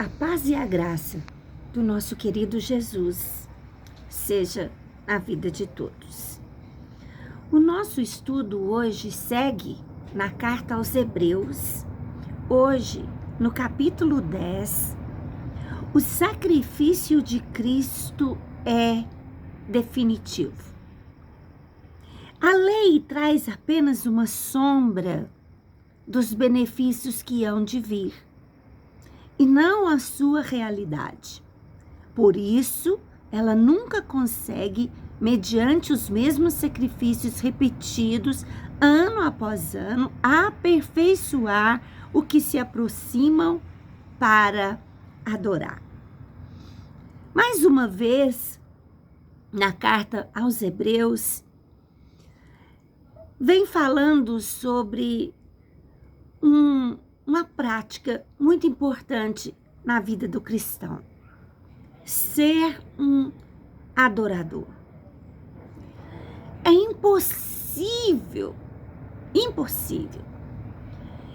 A paz e a graça do nosso querido Jesus seja na vida de todos. O nosso estudo hoje segue na carta aos Hebreus. Hoje, no capítulo 10, o sacrifício de Cristo é definitivo. A lei traz apenas uma sombra dos benefícios que hão de vir, e não a sua realidade. Por isso, ela nunca consegue, mediante os mesmos sacrifícios repetidos, ano após ano, aperfeiçoar o que se aproximam para adorar. Mais uma vez, na carta aos Hebreus, vem falando sobre uma prática muito importante na vida do cristão: ser um adorador. É impossível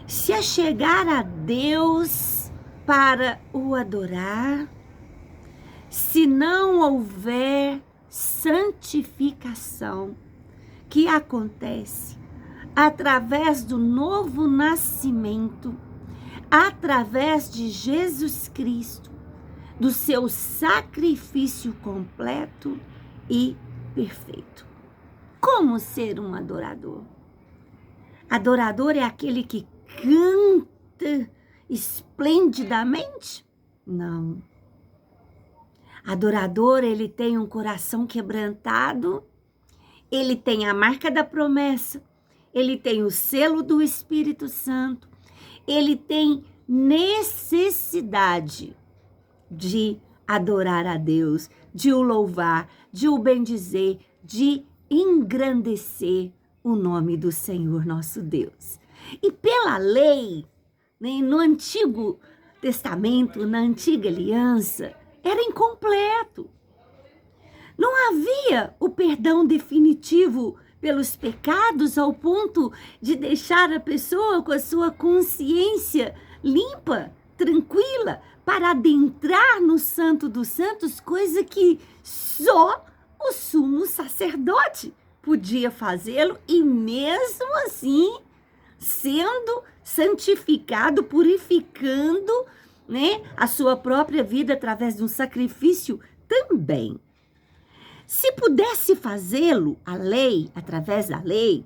se achegar a Deus para o adorar se não houver santificação que acontece através do novo nascimento, através de Jesus Cristo, do seu sacrifício completo e perfeito. Como ser um adorador? Adorador é aquele que canta esplendidamente? Não. Adorador, ele tem um coração quebrantado, ele tem a marca da promessa, ele tem o selo do Espírito Santo, ele tem necessidade de adorar a Deus, de o louvar, de o bendizer, de engrandecer o nome do Senhor nosso Deus. E pela lei, né, no Antigo Testamento, na Antiga Aliança, era incompleto. Não havia o perdão definitivo pelos pecados ao ponto de deixar a pessoa com a sua consciência limpa, tranquila, para adentrar no Santo dos Santos, coisa que só o sumo sacerdote podia fazê-lo, e mesmo assim sendo santificado, purificando, né, a sua própria vida através de um sacrifício também. Se pudesse fazê-lo, a lei, através da lei,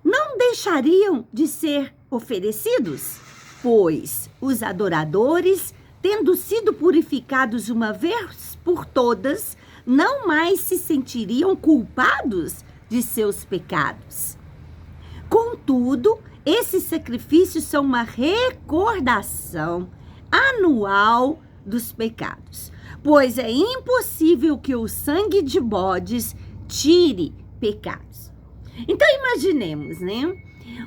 não deixariam de ser oferecidos, pois os adoradores, tendo sido purificados uma vez por todas, não mais se sentiriam culpados de seus pecados. Contudo, esses sacrifícios são uma recordação anual dos pecados, pois é impossível que o sangue de bodes tire pecados. Então imaginemos, né?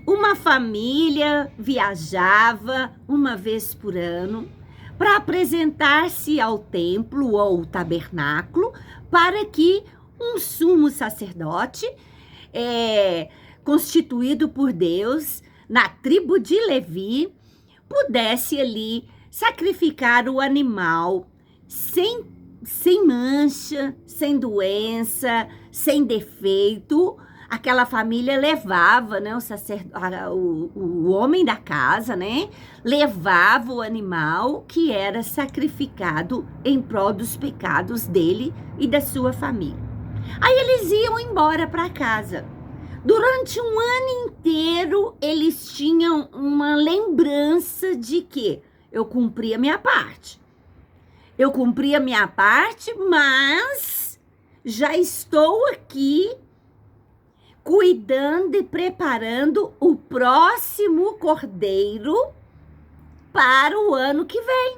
Uma família viajava uma vez por ano para apresentar-se ao templo ou tabernáculo para que um sumo sacerdote, constituído por Deus na tribo de Levi, pudesse ali sacrificar o animal sem mancha, sem doença, sem defeito. Aquela família levava, né, o homem da casa, né, levava o animal que era sacrificado em prol dos pecados dele e da sua família. Aí eles iam embora para casa. Durante um ano inteiro, eles tinham uma lembrança de que eu cumpri a minha parte. Eu cumpri a minha parte, mas já estou aqui cuidando e preparando o próximo cordeiro para o ano que vem.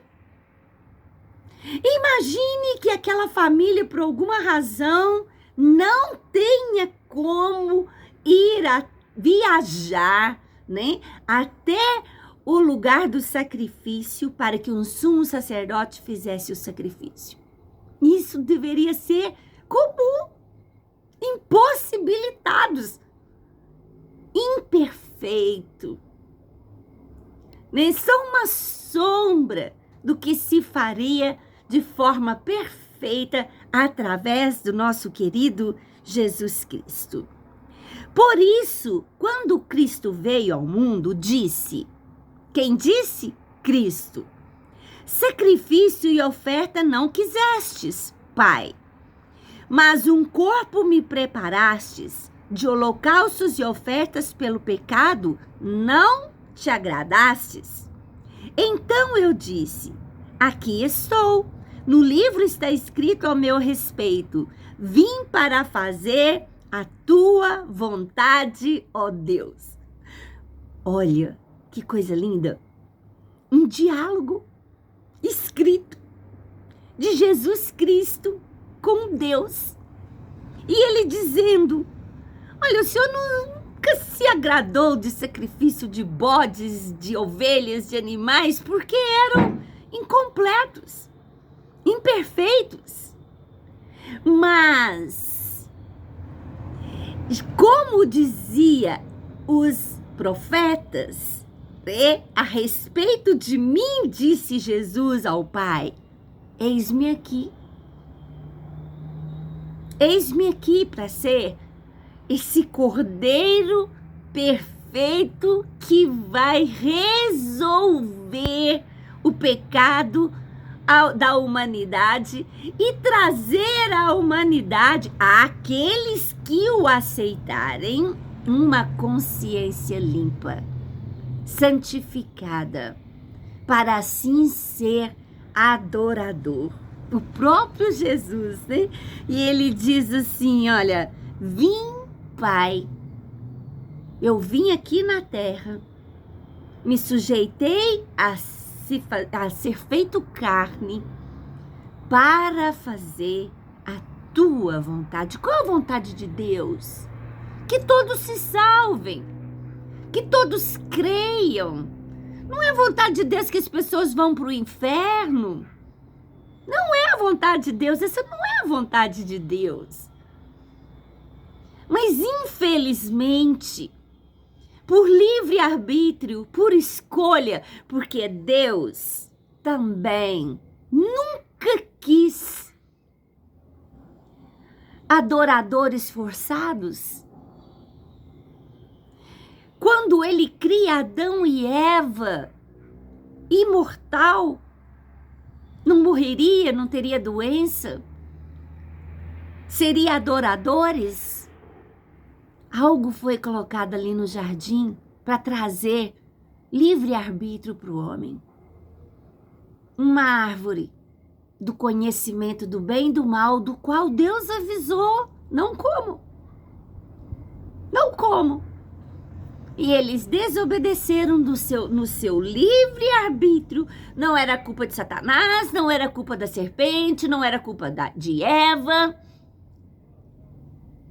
Imagine que aquela família, por alguma razão, não tenha como viajar, né, até o lugar do sacrifício para que um sumo sacerdote fizesse o sacrifício. Isso deveria ser comum. Impossibilitados, imperfeito, né? São uma sombra do que se faria de forma perfeita através do nosso querido Jesus Cristo. Por isso, quando Cristo veio ao mundo, disse, quem disse? Cristo. Sacrifício e oferta não quisestes, Pai, mas um corpo me preparastes, de holocaustos e ofertas pelo pecado não te agradastes. Então eu disse, aqui estou, no livro está escrito ao meu respeito, vim para fazer a tua vontade, ó Deus. Olha, que coisa linda, um diálogo escrito de Jesus Cristo com Deus. E ele dizendo, olha, o Senhor nunca se agradou de sacrifício de bodes, de ovelhas, de animais, porque eram incompletos, imperfeitos. Mas, como dizia os profetas, a respeito de mim, disse Jesus ao Pai, eis-me aqui. Eis-me aqui para ser esse cordeiro perfeito que vai resolver o pecado da humanidade e trazer à humanidade, àqueles que o aceitarem, uma consciência limpa, santificada, para assim ser adorador. O próprio Jesus, né? E ele diz assim, olha, vim, Pai, eu vim aqui na terra, me sujeitei a ser feito carne para fazer a tua vontade. Qual a vontade de Deus? Que todos se salvem, que todos creiam. Não é a vontade de Deus que as pessoas vão para o inferno. Não é a vontade de Deus, essa não é a vontade de Deus. Mas, infelizmente, por livre-arbítrio, por escolha, porque Deus também nunca quis adoradores forçados. Quando ele cria Adão e Eva, imortal, não morreria, não teria doença, seria adoradores. Algo foi colocado ali no jardim para trazer livre-arbítrio para o homem. Uma árvore do conhecimento do bem e do mal, do qual Deus avisou, não como. Não como. E eles desobedeceram no seu livre-arbítrio. Não era culpa de Satanás, não era culpa da serpente, não era culpa de Eva.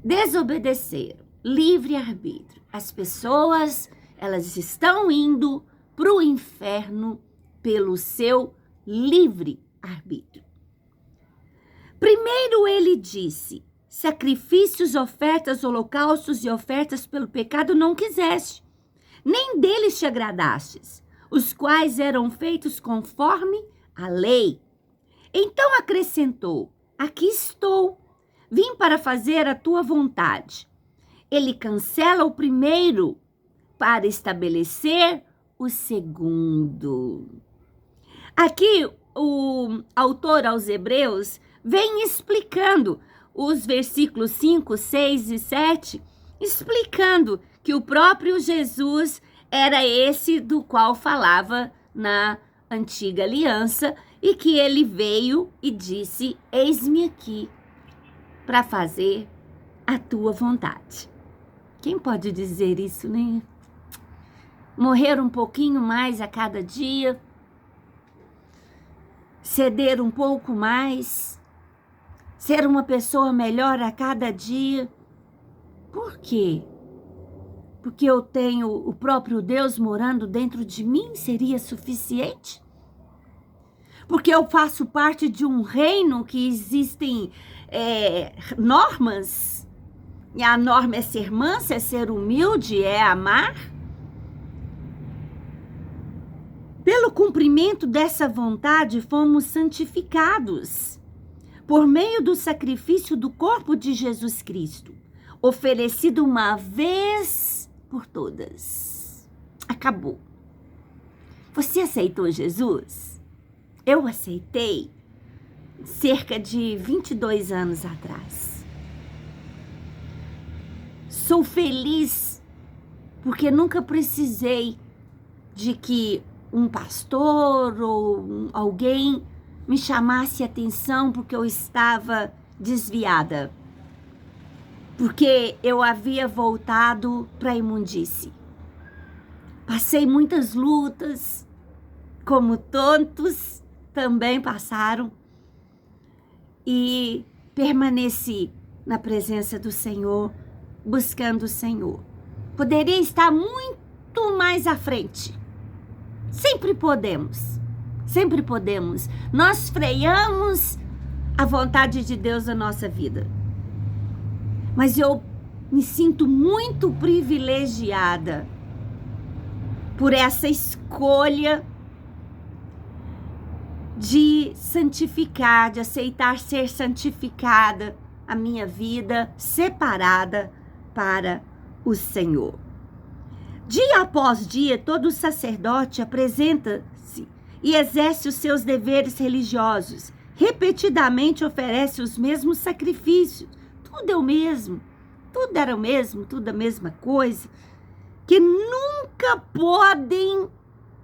Desobedeceram. Livre-arbítrio. As pessoas, elas estão indo para o inferno pelo seu livre-arbítrio. Primeiro ele disse, sacrifícios, ofertas, holocaustos e ofertas pelo pecado não quiseste, nem deles te agradastes, os quais eram feitos conforme a lei. Então acrescentou, aqui estou, vim para fazer a tua vontade. Ele cancela o primeiro para estabelecer o segundo. Aqui o autor aos Hebreus vem explicando os versículos 5, 6 e 7, explicando que o próprio Jesus era esse do qual falava na antiga aliança e que ele veio e disse, eis-me aqui para fazer a tua vontade. Quem pode dizer isso, né? Morrer um pouquinho mais a cada dia, ceder um pouco mais, ser uma pessoa melhor a cada dia. Por quê? Porque eu tenho o próprio Deus morando dentro de mim, seria suficiente? Porque eu faço parte de um reino que existem normas, e a norma é ser mansa, é ser humilde, é amar? Pelo cumprimento dessa vontade, fomos santificados por meio do sacrifício do corpo de Jesus Cristo, oferecido uma vez por todas. Acabou. Você aceitou Jesus? Eu aceitei cerca de 22 anos atrás. Sou feliz porque nunca precisei de que um pastor ou alguém me chamasse atenção porque eu estava desviada, porque eu havia voltado para a imundície. Passei muitas lutas, como tantos também passaram, e permaneci na presença do Senhor, buscando o Senhor. Poderia estar muito mais à frente. Sempre podemos. Sempre podemos. Nós freamos a vontade de Deus na nossa vida. Mas eu me sinto muito privilegiada por essa escolha de santificar, de aceitar ser santificada, a minha vida separada para o Senhor. Dia após dia, todo sacerdote apresenta-se e exerce os seus deveres religiosos. Repetidamente oferece os mesmos sacrifícios. Tudo é o mesmo, tudo era o mesmo, tudo a mesma coisa, que nunca podem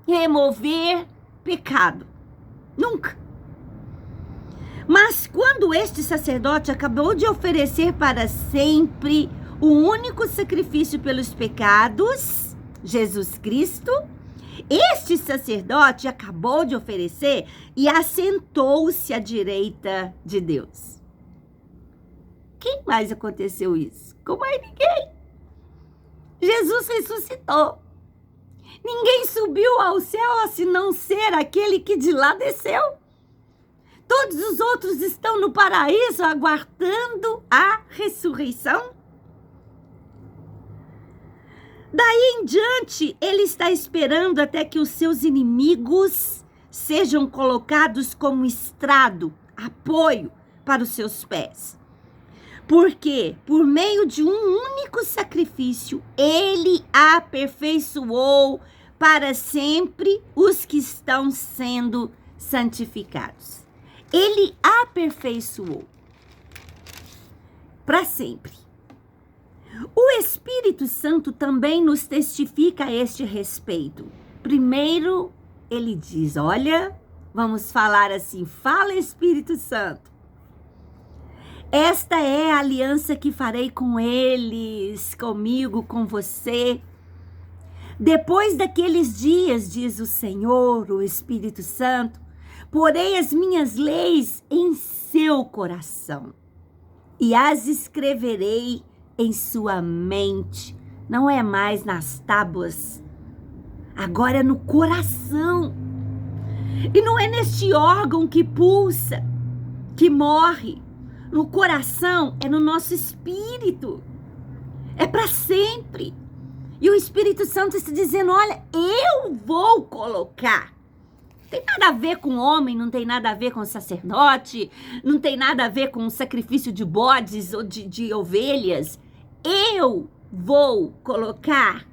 remover pecado. Nunca. Mas quando este sacerdote acabou de oferecer para sempre o único sacrifício pelos pecados, Jesus Cristo, este sacerdote acabou de oferecer e assentou-se à direita de Deus. Quem mais aconteceu isso? Com mais ninguém. Jesus ressuscitou. Ninguém subiu ao céu a se não ser aquele que de lá desceu. Todos os outros estão no paraíso aguardando a ressurreição. Daí em diante, ele está esperando até que os seus inimigos sejam colocados como estrado, apoio para os seus pés. Porque, por meio de um único sacrifício, ele aperfeiçoou para sempre os que estão sendo santificados. Ele aperfeiçoou para sempre. O Espírito Santo também nos testifica a este respeito. Primeiro, ele diz, olha, vamos falar assim, fala Espírito Santo. Esta é a aliança que farei com eles, comigo, com você. Depois daqueles dias, diz o Senhor, o Espírito Santo, porei as minhas leis em seu coração e as escreverei em sua mente. Não é mais nas tábuas, agora é no coração. E não é neste órgão que pulsa, que morre. No coração, é no nosso espírito. É para sempre. E o Espírito Santo está dizendo, olha, eu vou colocar. Não tem nada a ver com homem, não tem nada a ver com sacerdote, não tem nada a ver com sacrifício de bodes ou de ovelhas. Eu vou colocar